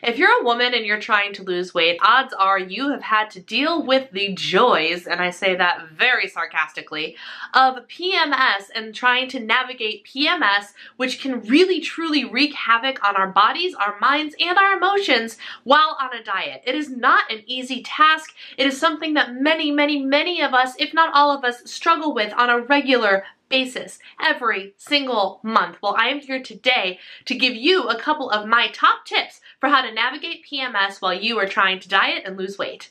If you're a woman and you're trying to lose weight, odds are you have had to deal with the joys, and I say that very sarcastically, of PMS and trying to navigate PMS, which can really truly wreak havoc on our bodies, our minds, and our emotions while on a diet. It is not an easy task. It is something that many of us, if not all of us, struggle with on a regular basis every single month. Well, I am here today to give you a couple of my top tips for how to navigate PMS while you are trying to diet and lose weight.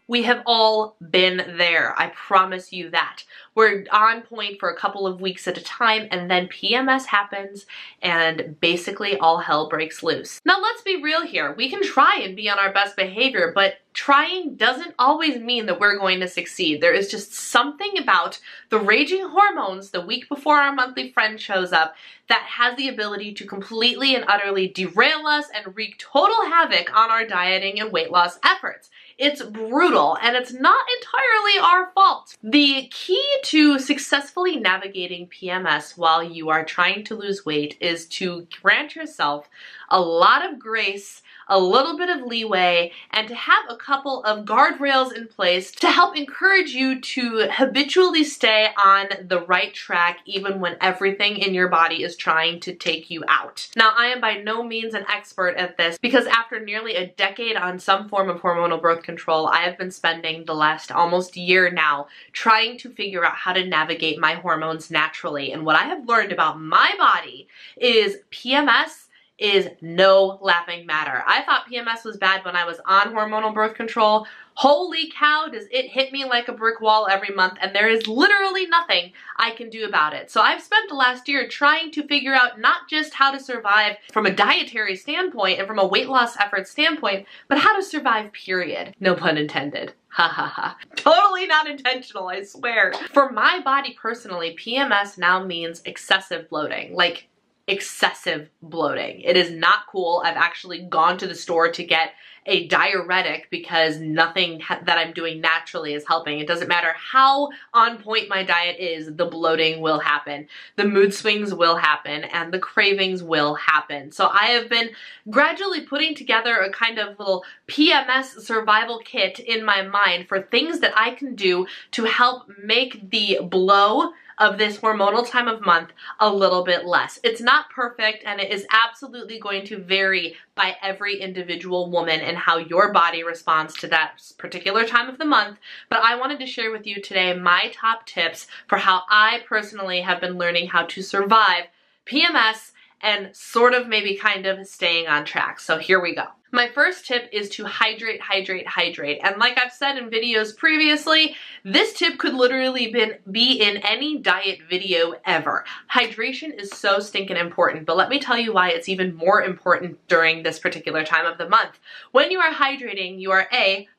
We have all been there, I promise you that. We're on point for a couple of weeks at a time, and then PMS happens and basically all hell breaks loose. Now let's be real here. We can try and be on our best behavior, but trying doesn't always mean that we're going to succeed. There is just something about the raging hormones the week before our monthly friend shows up that has the ability to completely and utterly derail us and wreak total havoc on our dieting and weight loss efforts. It's brutal, and it's not entirely our fault. The key to successfully navigating PMS while you are trying to lose weight is to grant yourself a lot of grace, a little bit of leeway, and to have a couple of guardrails in place to help encourage you to habitually stay on the right track even when everything in your body is trying to take you out. Now, I am by no means an expert at this because after nearly a decade on some form of hormonal birth control, I have been spending the last almost year now trying to figure out how to navigate my hormones naturally. And what I have learned about my body is PMS is no laughing matter. I thought PMS was bad when I was on hormonal birth control. Holy cow, does it hit me like a brick wall every month, and there is literally nothing I can do about it. So I've spent the last year trying to figure out not just how to survive from a dietary standpoint and from a weight loss effort standpoint, but how to survive, period. No pun intended. Ha ha ha. Totally not intentional, I swear. For my body personally, PMS now means excessive bloating. Like, excessive bloating. It is not cool. I've actually gone to the store to get a diuretic because nothing that I'm doing naturally is helping. It doesn't matter how on point my diet is, the bloating will happen, the mood swings will happen, and the cravings will happen. So I have been gradually putting together a kind of little PMS survival kit in my mind for things that I can do to help make the blow of this hormonal time of month a little bit less. It's not perfect, and it is absolutely going to vary by every individual woman and how your body responds to that particular time of the month. But I wanted to share with you today my top tips for how I personally have been learning how to survive PMS and sort of maybe kind of staying on track. So here we go. My first tip is to hydrate, hydrate, hydrate. And like I've said in videos previously, this tip could literally be in any diet video ever. Hydration is so stinking important, but let me tell you why it's even more important during this particular time of the month. When you are hydrating, you are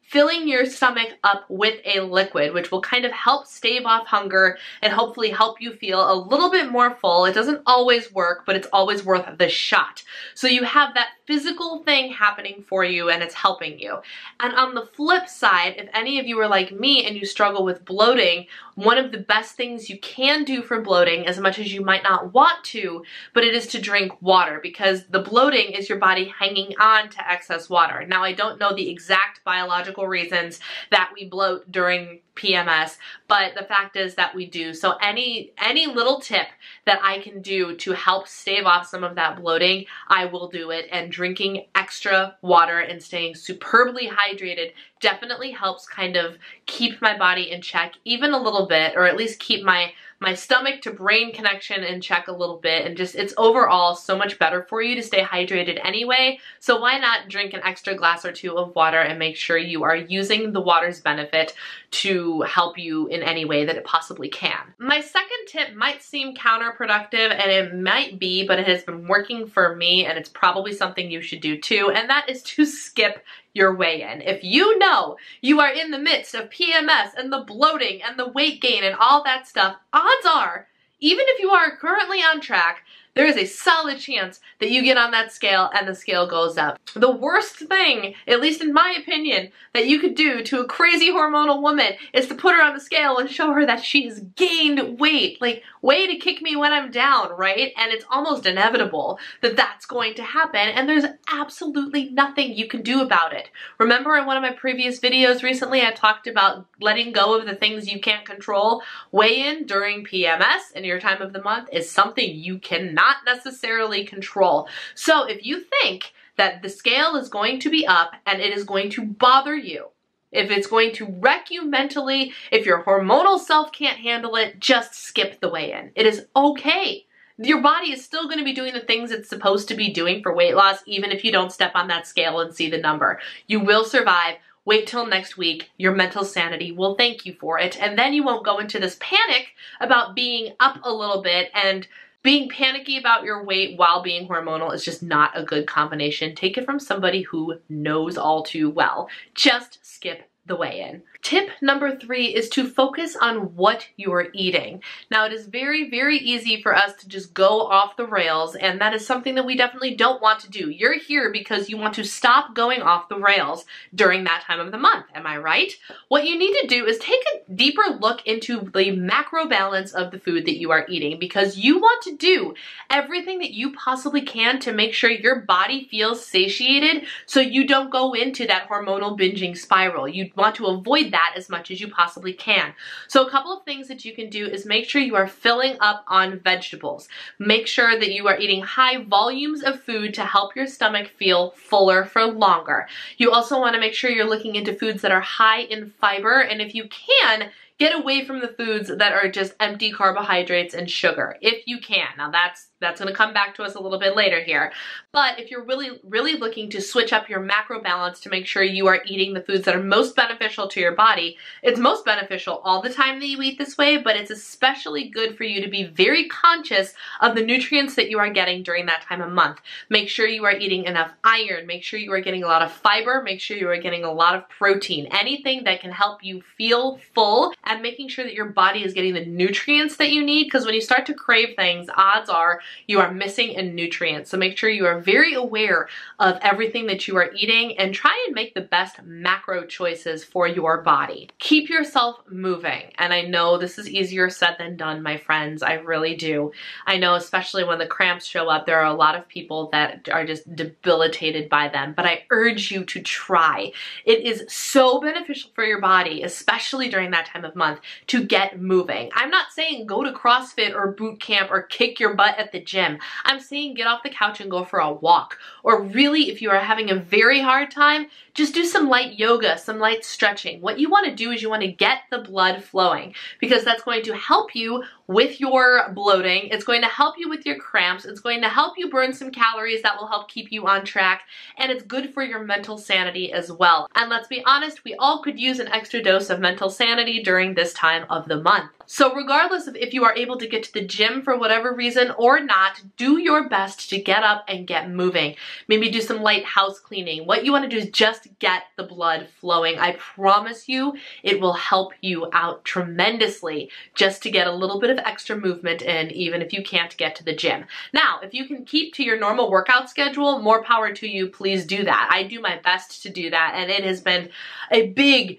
filling your stomach up with a liquid, which will kind of help stave off hunger and hopefully help you feel a little bit more full. It doesn't always work, but it's always worth the shot. So you have that physical thing happening for you and it's helping you. And on the flip side, if any of you are like me and you struggle with bloating, one of the best things you can do for bloating, as much as you might not want to, but it is to drink water, because the bloating is your body hanging on to excess water. Now, I don't know the exact biological reasons that we bloat during PMS, but the fact is that we do. So any little tip that I can do to help stave off some of that bloating, I will do it. And drinking extra water and staying superbly hydrated definitely helps kind of keep my body in check even a little bit, or at least keep my stomach to brain connection in check a little bit, and just it's overall so much better for you to stay hydrated anyway. So why not drink an extra glass or two of water and make sure you are using the water's benefit to help you in any way that it possibly can. My second tip might seem counterproductive, and it might be, but it has been working for me, and it's probably something you should do too, and that is to skip your weigh-in. If you know you are in the midst of PMS and the bloating and the weight gain and all that stuff, odds are, even if you are currently on track, there is a solid chance that you get on that scale and the scale goes up. The worst thing, at least in my opinion, that you could do to a crazy hormonal woman is to put her on the scale and show her that she's gained weight. Like, way to kick me when I'm down, right? And it's almost inevitable that that's going to happen, and there's absolutely nothing you can do about it. Remember in one of my previous videos recently, I talked about letting go of the things you can't control? Weigh-in during PMS in your time of the month is something you cannot necessarily control. So if you think that the scale is going to be up and it is going to bother you, if it's going to wreck you mentally, if your hormonal self can't handle it, just skip the weigh-in. It is okay. Your body is still going to be doing the things it's supposed to be doing for weight loss, even if you don't step on that scale and see the number. You will survive. Wait till next week. Your mental sanity will thank you for it. And then you won't go into this panic about being up a little bit, and being panicky about your weight while being hormonal is just not a good combination. Take it from somebody who knows all too well. Just skip the weigh-in. Tip number 3 is to focus on what you're eating. Now, it is very, very easy for us to just go off the rails, and that is something that we definitely don't want to do. You're here because you want to stop going off the rails during that time of the month. Am I right? What you need to do is take a deeper look into the macro balance of the food that you are eating, because you want to do everything that you possibly can to make sure your body feels satiated so you don't go into that hormonal binging spiral. You want to avoid that as much as you possibly can. So a couple of things that you can do is make sure you are filling up on vegetables. Make sure that you are eating high volumes of food to help your stomach feel fuller for longer. You also want to make sure you're looking into foods that are high in fiber, and if you can, get away from the foods that are just empty carbohydrates and sugar, if you can. Now that's going to come back to us a little bit later here. But if you're really looking to switch up your macro balance to make sure you are eating the foods that are most beneficial to your body, it's most beneficial all the time that you eat this way, but it's especially good for you to be very conscious of the nutrients that you are getting during that time of month. Make sure you are eating enough iron, make sure you are getting a lot of fiber, make sure you are getting a lot of protein, anything that can help you feel full, and making sure that your body is getting the nutrients that you need, because when you start to crave things, odds are you are missing a nutrient. So make sure you are very aware of everything that you are eating and try and make the best macro choices for your body. Keep yourself moving. And I know this is easier said than done, my friends. I really do. I know, especially when the cramps show up, there are a lot of people that are just debilitated by them, but I urge you to try. It is so beneficial for your body, especially during that time of month, to get moving. I'm not saying go to CrossFit or boot camp or kick your butt at the gym. I'm saying get off the couch and go for a walk. Or really, if you are having a very hard time, just do some light yoga, some light stretching. What you want to do is you want to get the blood flowing, because that's going to help you with your bloating. It's going to help you with your cramps. It's going to help you burn some calories that will help keep you on track. And it's good for your mental sanity as well. And let's be honest, we all could use an extra dose of mental sanity during this time of the month. So regardless of if you are able to get to the gym for whatever reason or not, do your best to get up and get moving. Maybe do some light house cleaning. What you want to do is just get the blood flowing. I promise you, it will help you out tremendously just to get a little bit of extra movement in, even if you can't get to the gym. Now, if you can keep to your normal workout schedule, more power to you. Please do that. I do my best to do that, and it has been a big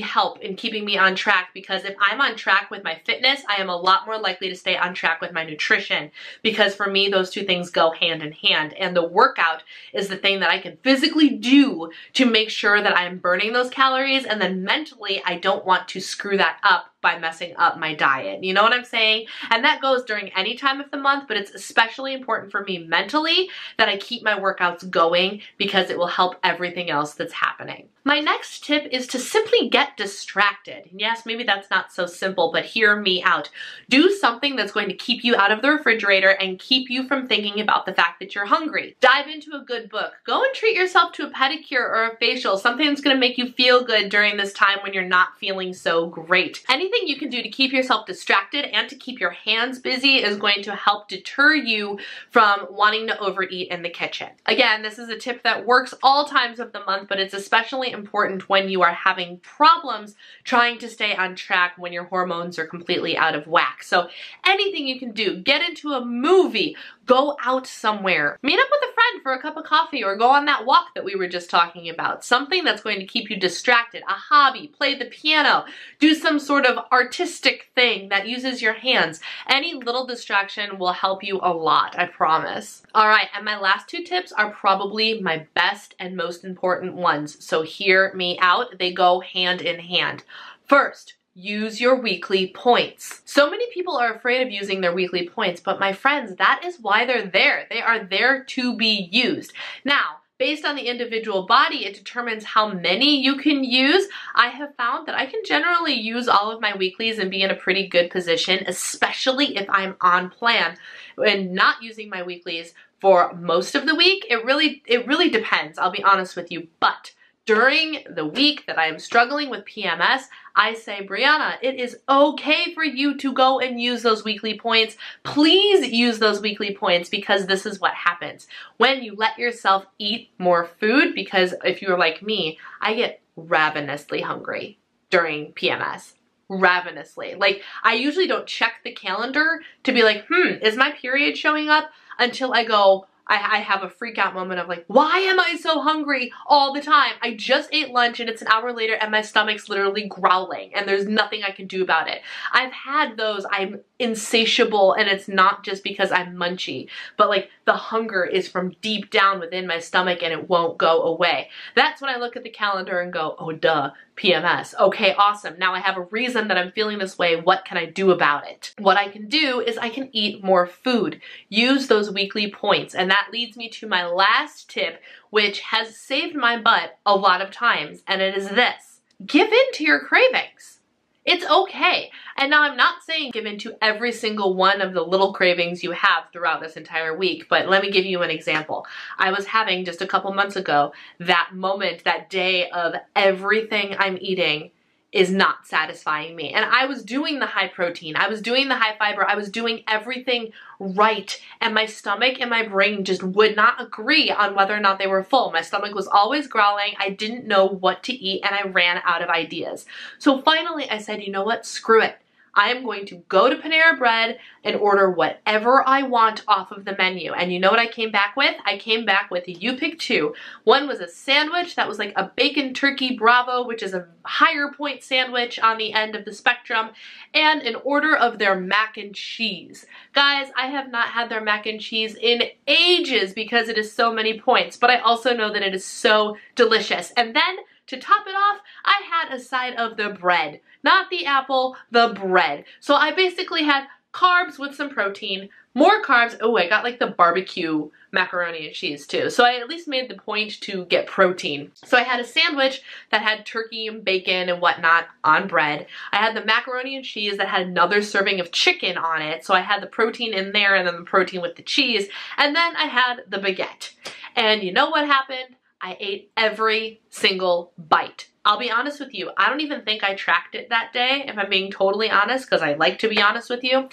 help in keeping me on track, because if I'm on track with my fitness, I am a lot more likely to stay on track with my nutrition, because for me, those two things go hand in hand. And the workout is the thing that I can physically do to make sure that I am burning those calories, and then mentally, I don't want to screw that up by messing up my diet. You know what I'm saying? And that goes during any time of the month, but it's especially important for me mentally that I keep my workouts going, because it will help everything else that's happening. My next tip is to simply get distracted. Yes, maybe that's not so simple, but hear me out. Do something that's going to keep you out of the refrigerator and keep you from thinking about the fact that you're hungry. Dive into a good book. Go and treat yourself to a pedicure or a facial, something that's going to make you feel good during this time when you're not feeling so great. Anything anything you can do to keep yourself distracted and to keep your hands busy is going to help deter you from wanting to overeat in the kitchen. Again, this is a tip that works all times of the month, but it's especially important when you are having problems trying to stay on track when your hormones are completely out of whack. So anything you can do, get into a movie, go out somewhere, meet up with a friend for a cup of coffee, or go on that walk that we were just talking about. Something that's going to keep you distracted, a hobby, play the piano, do some sort of artistic thing that uses your hands. Any little distraction will help you a lot, I promise. All right, and my last two tips are probably my best and most important ones, so hear me out. They go hand in hand. First, use your weekly points. So many people are afraid of using their weekly points, but my friends, that is why they're there. They are there to be used. Now, based on the individual body, it determines how many you can use. I have found that I can generally use all of my weeklies and be in a pretty good position, especially if I'm on plan and not using my weeklies for most of the week. It really depends, I'll be honest with you, but during the week that I am struggling with PMS, I say, Brianna, it is okay for you to go and use those weekly points. Please use those weekly points, because this is what happens when you let yourself eat more food, because if you're like me, I get ravenously hungry during PMS. Ravenously. Like, I usually don't check the calendar to be like, is my period showing up, until I go, I have a freak out moment of like, why am I so hungry all the time? I just ate lunch and it's an hour later and my stomach's literally growling and there's nothing I can do about it. I've had those, I'm insatiable, and it's not just because I'm munchy, but like the hunger is from deep down within my stomach and it won't go away. That's when I look at the calendar and go, oh duh, PMS. Okay, awesome. Now I have a reason that I'm feeling this way. What can I do about it? What I can do is I can eat more food. Use those weekly points. And that leads me to my last tip, which has saved my butt a lot of times, and it is this. Give in to your cravings. It's okay. And now I'm not saying give in to every single one of the little cravings you have throughout this entire week, but let me give you an example. I was having just a couple months ago that moment, that day of everything I'm eating is not satisfying me. And I was doing the high protein, I was doing the high fiber, I was doing everything right. And my stomach and my brain just would not agree on whether or not they were full. My stomach was always growling. I didn't know what to eat and I ran out of ideas. So finally I said, you know what? Screw it. I am going to go to Panera Bread and order whatever I want off of the menu. And you know what I came back with? I came back with, you pick two. One was a sandwich that was like a bacon turkey bravo, which is a higher point sandwich on the end of the spectrum, and an order of their mac and cheese. Guys, I have not had their mac and cheese in ages because it is so many points, but I also know that it is so delicious. And then to top it off, I had a side of the bread. Not the apple, the bread. So I basically had carbs with some protein, more carbs. Oh, I got like the barbecue macaroni and cheese too. So I at least made the point to get protein. So I had a sandwich that had turkey and bacon and whatnot on bread. I had the macaroni and cheese that had another serving of chicken on it. So I had the protein in there and then the protein with the cheese. And then I had the baguette. And you know what happened? I ate every single bite. I'll be honest with you, I don't even think I tracked it that day, if I'm being totally honest, because I like to be honest with you.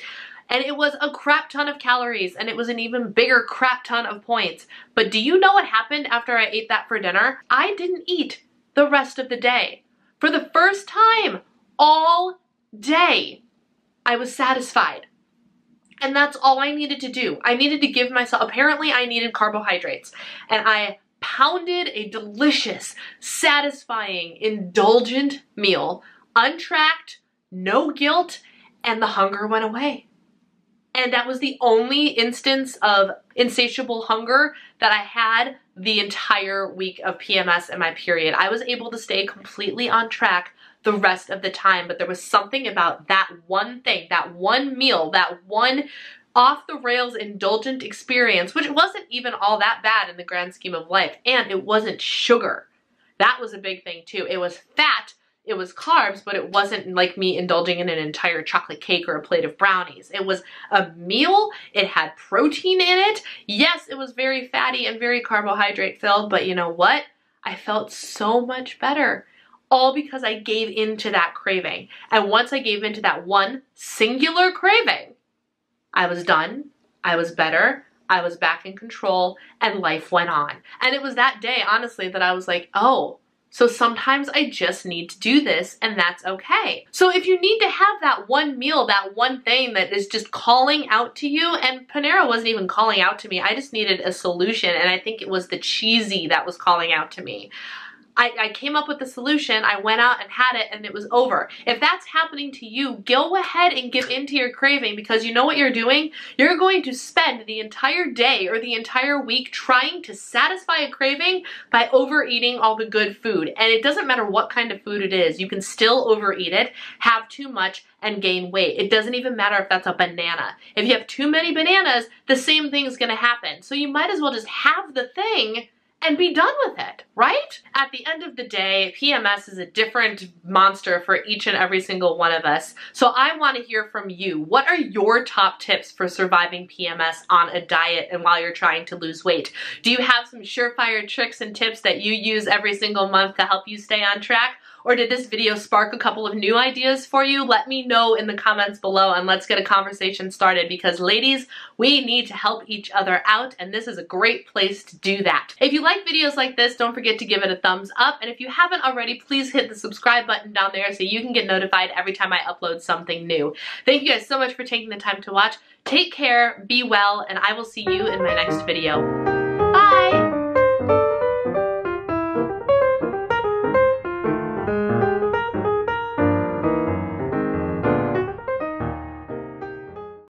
And it was a crap ton of calories, and it was an even bigger crap ton of points. But do you know what happened after I ate that for dinner? I didn't eat the rest of the day. For the first time all day, I was satisfied. And that's all I needed to do. I needed to give myself, apparently I needed carbohydrates. And I pounded a delicious, satisfying, indulgent meal, untracked, no guilt, and the hunger went away. And that was the only instance of insatiable hunger that I had the entire week of PMS and my period. I was able to stay completely on track the rest of the time, but there was something about that one thing, that one meal, that one off the rails indulgent experience, which wasn't even all that bad in the grand scheme of life. And it wasn't sugar. That was a big thing too. It was fat, it was carbs, but it wasn't like me indulging in an entire chocolate cake or a plate of brownies. It was a meal, it had protein in it. Yes, it was very fatty and very carbohydrate filled, but you know what? I felt so much better. all because I gave into that craving. And once I gave into that one singular craving, I was done, I was better, I was back in control, and life went on. And it was that day, honestly, that I was like, oh, so sometimes I just need to do this, and that's okay. So if you need to have that one meal, that one thing that is just calling out to you, and Panera wasn't even calling out to me, I just needed a solution, and I think it was the cheesy that was calling out to me. I came up with the solution, I went out and had it, and it was over. If that's happening to you, go ahead and give into your craving, because you know what you're doing? You're going to spend the entire day or the entire week trying to satisfy a craving by overeating all the good food. And it doesn't matter what kind of food it is, you can still overeat it, have too much, and gain weight. It doesn't even matter if that's a banana. If you have too many bananas, the same thing is gonna happen. So you might as well just have the thing and be done with it, right? At the end of the day, PMS is a different monster for each and every single one of us. So I want to hear from you. What are your top tips for surviving PMS on a diet and while you're trying to lose weight? Do you have some surefire tricks and tips that you use every single month to help you stay on track? Or did this video spark a couple of new ideas for you? Let me know in the comments below and let's get a conversation started, because ladies, we need to help each other out, and this is a great place to do that. If you like videos like this, don't forget to give it a thumbs up, and if you haven't already, please hit the subscribe button down there so you can get notified every time I upload something new. Thank you guys so much for taking the time to watch. Take care, be well, and I will see you in my next video.